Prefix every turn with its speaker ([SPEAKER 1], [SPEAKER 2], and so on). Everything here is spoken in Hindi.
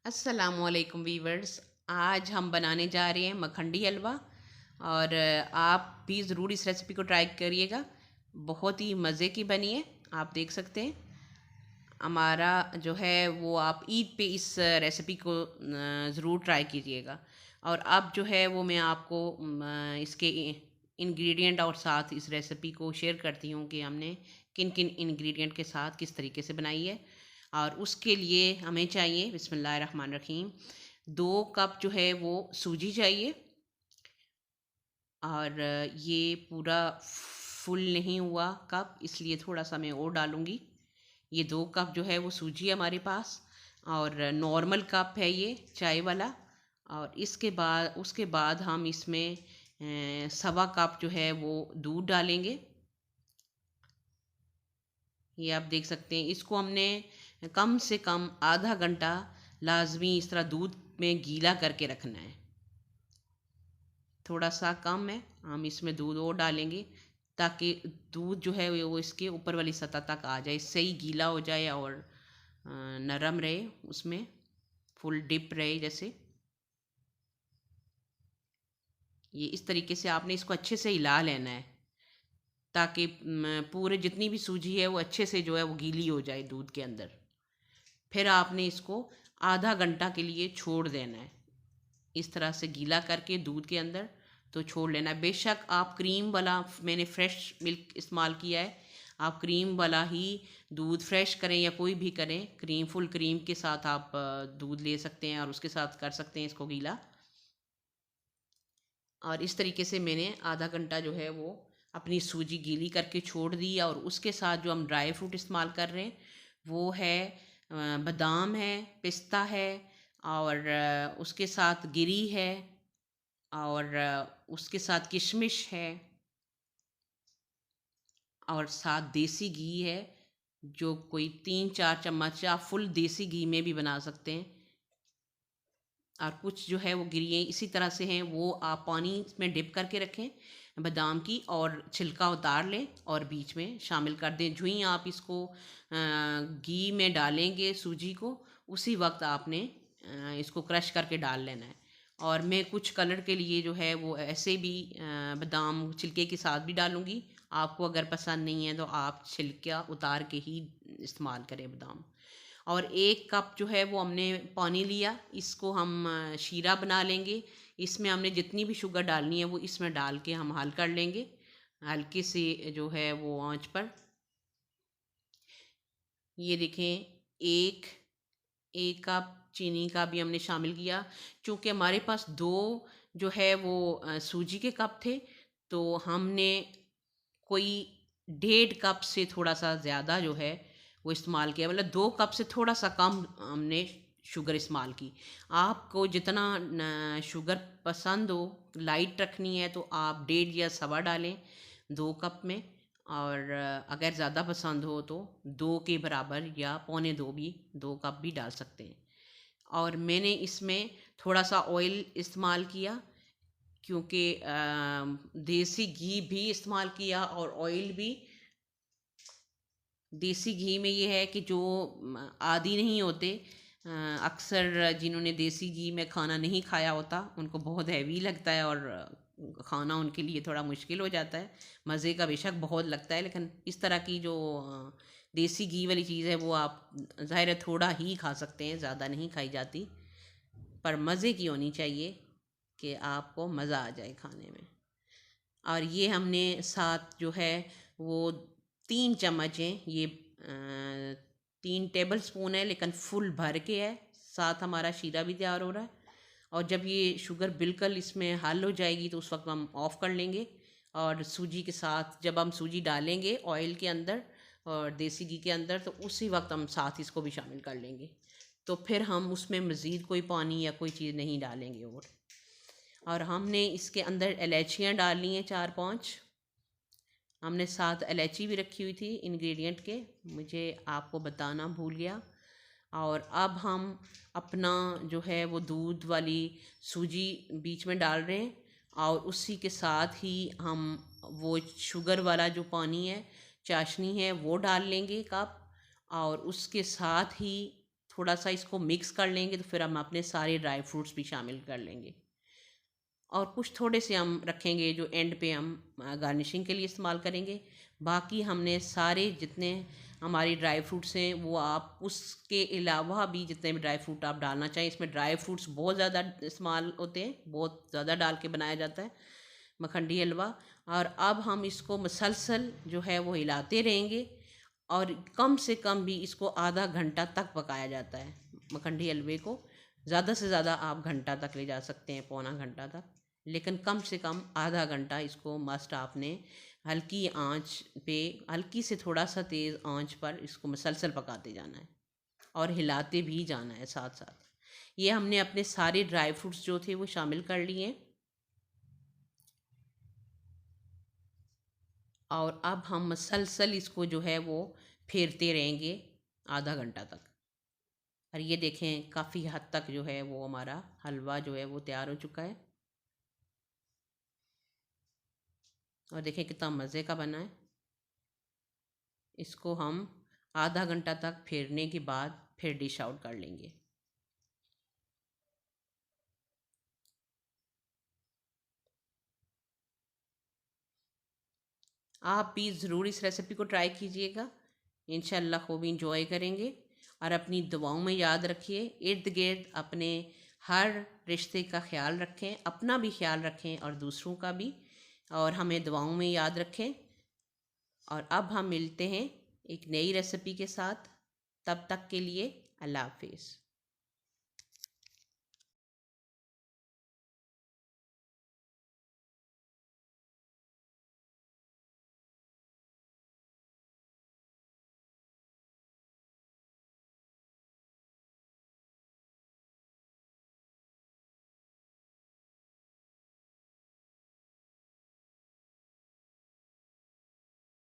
[SPEAKER 1] अस्सलामुअलैकुम वीवर्स। आज हम बनाने जा रहे हैं मखंडी हलवा। और आप भी ज़रूर इस रेसिपी को ट्राई करिएगा। बहुत ही मज़े की बनी है। आप देख सकते हैं हमारा जो है वो आप ईद पे इस रेसिपी को ज़रूर ट्राई कीजिएगा। और अब जो है वो मैं आपको इसके इंग्रेडिएंट और साथ इस रेसिपी को शेयर करती हूँ कि हमने किन किन इंग्रेडिएंट के साथ किस तरीके से बनाई है। और उसके लिए हमें चाहिए बिस्मिल्लाहिर्रहमानिर्रहीम 2 कप जो है वो सूजी चाहिए। और ये पूरा फुल नहीं हुआ कप, इसलिए थोड़ा सा मैं और डालूँगी। ये 2 कप जो है वो सूजी है हमारे पास। और नॉर्मल कप है ये चाय वाला। और उसके बाद हम इसमें सवा कप जो है वो दूध डालेंगे। ये आप देख सकते हैं, इसको हमने कम से कम आधा घंटा लाजमी इस तरह दूध में गीला करके रखना है। थोड़ा सा कम है, हम इसमें दूध और डालेंगे ताकि दूध जो है वो इसके ऊपर वाली सतह तक आ जाए, सही गीला हो जाए और नरम रहे, उसमें फुल डिप रहे जैसे। ये इस तरीके से आपने इसको अच्छे से हिला लेना है ताकि पूरे जितनी भी सूजी है वो अच्छे से जो है वो गीली हो जाए दूध के अंदर। फिर आपने इसको आधा घंटा के लिए छोड़ देना है, इस तरह से गीला करके दूध के अंदर तो छोड़ लेना है। बेशक आप क्रीम वाला, मैंने फ्रेश मिल्क इस्तेमाल किया है, आप क्रीम वाला ही दूध फ्रेश करें या कोई भी करें, क्रीम फुल क्रीम के साथ आप दूध ले सकते हैं और उसके साथ कर सकते हैं इसको गीला। और इस तरीके से मैंने आधा घंटा जो है वो अपनी सूजी गीली करके छोड़ दी। और उसके साथ जो हम ड्राई फ्रूट इस्तेमाल कर रहे हैं वो है बादाम है, पिस्ता है, और उसके साथ गिरी है, और उसके साथ किशमिश है, और साथ देसी घी है। जो कोई 3-4 चम्मच, या फुल देसी घी में भी बना सकते हैं। और कुछ जो है वो गिरियाँ इसी तरह से हैं, वो आप पानी में डिप करके रखें बादाम की, और छिलका उतार लें और बीच में शामिल कर दें। जो ही आप इसको घी में डालेंगे सूजी को, उसी वक्त आपने इसको क्रश करके डाल लेना है। और मैं कुछ कलर के लिए जो है वो ऐसे भी बादाम छिलके के साथ भी डालूँगी। आपको अगर पसंद नहीं है तो आप छिलका उतार के ही इस्तेमाल करें बादाम। और 1 कप जो है वो हमने पानी लिया, इसको हम शीरा बना लेंगे। इसमें हमने जितनी भी शुगर डालनी है वो इसमें डाल के हम हल कर लेंगे, हल्के से जो है वो आंच पर। ये देखें, एक एक कप चीनी का भी हमने शामिल किया। चूँकि हमारे पास 2 जो है वो सूजी के कप थे, तो हमने कोई 1.5 कप से थोड़ा-सा ज़्यादा जो है वो इस्तेमाल किया, मतलब 2 कप से थोड़ा-सा कम हमने शुगर इस्तेमाल की। आपको जितना न शुगर पसंद हो, लाइट रखनी है तो आप 1.5 या सवा डालें 2 कप में। और अगर ज़्यादा पसंद हो तो 2 के बराबर या पौने 2 भी, 2 कप भी डाल सकते हैं। और मैंने इसमें थोड़ा-सा ऑयल इस्तेमाल किया, क्योंकि देसी घी भी इस्तेमाल किया और ऑयल भी। देसी घी में ये है कि जो आदी नहीं होते, अक्सर जिन्होंने देसी घी में खाना नहीं खाया होता उनको बहुत हैवी लगता है, और खाना उनके लिए थोड़ा मुश्किल हो जाता है। मज़े का बेशक बहुत लगता है, लेकिन इस तरह की जो देसी घी वाली चीज़ है वो आप ज़ाहिर है थोड़ा ही खा सकते हैं, ज़्यादा नहीं खाई जाती। पर मज़े की होनी चाहिए कि आपको मज़ा आ जाए खाने में। और ये हमने साथ जो है वो 3 चम्मच हैं, ये 3 टेबल स्पून है, लेकिन फुल भर के है। साथ हमारा शीरा भी तैयार हो रहा है। और जब ये शुगर बिल्कुल इसमें हल हो जाएगी तो उस वक्त हम ऑफ़ कर लेंगे। और सूजी के साथ जब हम सूजी डालेंगे ऑयल के अंदर और देसी घी के अंदर, तो उसी वक्त हम साथ इसको भी शामिल कर लेंगे। तो फिर हम उसमें मज़ीद कोई पानी या कोई चीज़ नहीं डालेंगे। और हमने इसके अंदर इलायचियाँ डालनी हैं 4-5। हमने साथ इलायची भी रखी हुई थी इंग्रेडिएंट के, मुझे आपको बताना भूल गया। और अब हम अपना जो है वो दूध वाली सूजी बीच में डाल रहे हैं, और उसी के साथ ही हम वो शुगर वाला जो पानी है, चाशनी है, वो डाल लेंगे कप। और उसके साथ ही थोड़ा सा इसको मिक्स कर लेंगे तो फिर हम अपने सारे ड्राई फ्रूट्स भी शामिल कर लेंगे। और कुछ थोड़े से हम रखेंगे जो एंड पे हम गार्निशिंग के लिए इस्तेमाल करेंगे। बाकी हमने सारे जितने हमारी ड्राई फ्रूट्स हैं वो आप उसके अलावा भी जितने भी ड्राई फ्रूट आप डालना चाहें, इसमें ड्राई फ्रूट्स बहुत ज़्यादा इस्तेमाल होते हैं, बहुत ज़्यादा डाल के बनाया जाता है मखंडी हलवा। और अब हम इसको मुसलसल जो है वो हिलाते रहेंगे और कम से कम भी इसको आधा घंटा तक पकाया जाता है। मखंडी हलवे को ज़्यादा से ज़्यादा आप घंटा तक ले जा सकते हैं, पौना घंटा तक, लेकिन कम से कम आधा घंटा इसको मस्ट आपने हल्की आंच पे, हल्की से थोड़ा सा तेज़ आंच पर इसको मुसलसल पकाते जाना है और हिलाते भी जाना है साथ साथ। ये हमने अपने सारे ड्राई फ्रूट्स जो थे वो शामिल कर लिए हैं और अब हम मुसलसल इसको जो है वो फेरते रहेंगे आधा घंटा तक। और ये देखें काफ़ी हद तक जो है वो हमारा हलवा जो है वो तैयार हो चुका है और देखें कितना मज़े का बना है। इसको हम आधा घंटा तक फेरने के बाद फिर डिश आउट कर लेंगे। आप भी ज़रूर इस रेसिपी को ट्राई कीजिएगा, इंशाल्लाह खूब इंजॉय करेंगे। और अपनी दुआओं में याद रखिए, इर्द गिर्द अपने हर रिश्ते का ख्याल रखें, अपना भी ख्याल रखें और दूसरों का भी, और हमें दुआओं में याद रखें। और अब हम मिलते हैं एक नई रेसिपी के साथ, तब तक के लिए अल्लाह हाफिज़।